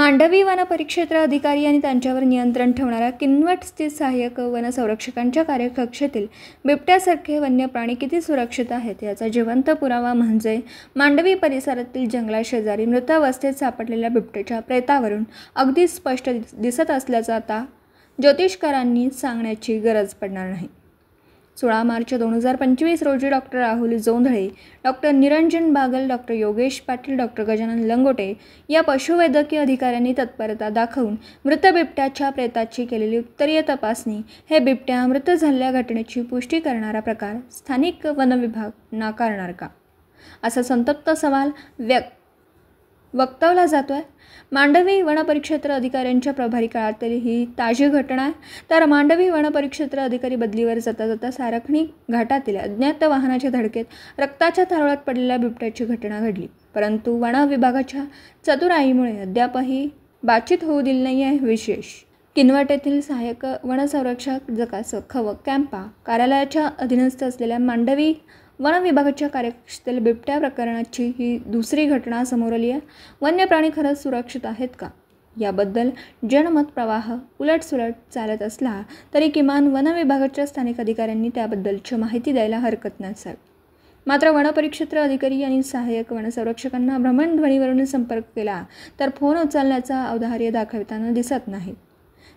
Mandvi one परिक्षेत्र अधिकारी आणि त्यांच्यावर नियंत्रण ठेवणाऱ्या किनवट स्थित सहाय्यक वन संरक्षकांच्या कार्यकक्षेतील बिबट्यासारखे वन्य प्राणी किती सुरक्षित आहेत याचा जिवंत पुरावा म्हणजे मांडवी परिसरातील जंगलाशेजारी मृतावस्थेत सापडलेल्या बिबट्याच्या प्रेतावरून अगदी स्पष्ट दिसत असल्याचं आता ज्योतिषकारांनी सांगण्याची गरज पडणार नाही. 16 मार्च 2025 रोजी doctor Rahul Jondhale, doctor Niranjan Bagal, doctor Yogesh Patil, doctor Gajanan Langote या पशुवैद्यकीय अधिकाऱ्यांनी तत्परता दाखवून मृत बिबट्याच्या प्रेताची केलेली उत्तरीय तपासणी हे बिबट्या मृत झालेल्या घटनेची पुष्टी करणारा प्रकार स्थानिक वन विभाग नाकारणार का, असा संतप्त सवाल वक्तवला जातोय. मांडवी वन परिक्षेत्र अधिकाऱ्यांच्या प्रभारी काळातील ही ताजी घटना आहे. तर मांडवी वन परिक्षेत्र अधिकारी बदलीवर जाता जाता सारखणी घाटातील अज्ञात वाहनाच्या धडकेत रक्ताच्या थारोळ्यात पडलेल्या बिबट्याची घटना घडली. परंतु वन विभागाच्या चतुराईमुळे अद्यापही बातचीत होऊ दिली नाही आहे. विशेष किनवट येथील सहाय्यक वनसंरक्षक जकास खवक कॅम्पा कार्यालयाच्या अधीनस्थ असलेल्या मांडवी वन विभागाच्या कार्यकक्षेतील बिबट्या प्रकरणाची ही दुसरी घटना समोर आली आहे. वन्य प्राणी खरंच सुरक्षित आहेत का याबद्दल जनमत प्रवाह उलटसुलट चालत असला तरी किमान वन विभागाच्या स्थानिक अधिकाऱ्यांनी त्याबद्दलची माहिती द्यायला हरकत नसावी. मात्र वन परिक्षेत्र अधिकारी आणि सहाय्यक वनसंरक्षकांना भ्रमणध्वनीवरून संपर्क केला तर फोन उचलण्याचा औदार्य दाखविताना दिसत नाही.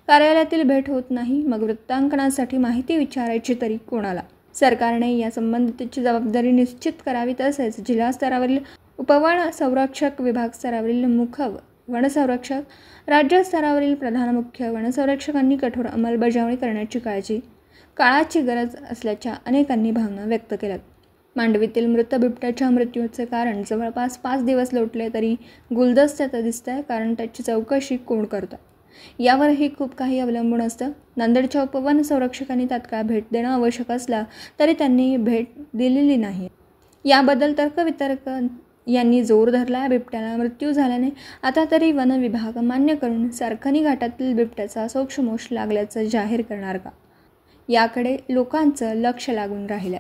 कार्यालयातील भेट होत नाही. मग वृत्तांकनासाठी माहिती विचारायची तरी कोणाला? सरकारने या संबंधितची जबाबदारी निश्चित करावी. तसेच जिल्हा स्तरावरील उपवन संरक्षक, विभाग स्तरावरील मुख्य वनसंरक्षक, राज्य स्तरावरील प्रधान मुख्य वनसंरक्षकांनी कठोर अंमलबजावणी करण्याची काळाची गरज असल्याच्या अनेकांनी भावना व्यक्त केल्यात. मांडवीतील मृत बिबट्याच्या मृत्यूचे कारण जवळपास 5 दिवस लोटले तरी गुलदस्त्यात दिसतंय. कारण त्याची चौकशी कोण करतं यावरही खूप काही अवलंबून असतं. नांदेडच्या उपवन संरक्षकांनी तात्काळ भेट देणं आवश्यक असलं तरी त्यांनी भेट दिलेली नाही. याबद्दल तर्कवितर्क यांनी जोर धरला. बिबट्याला मृत्यू झाल्याने आता तरी वन विभाग मान्य करून सारखणी घाटातील बिबट्याचा सोक्षमोक्ष लागल्याचं जाहीर करणार का याकडे लोकांचं लक्ष लागून राहिलं.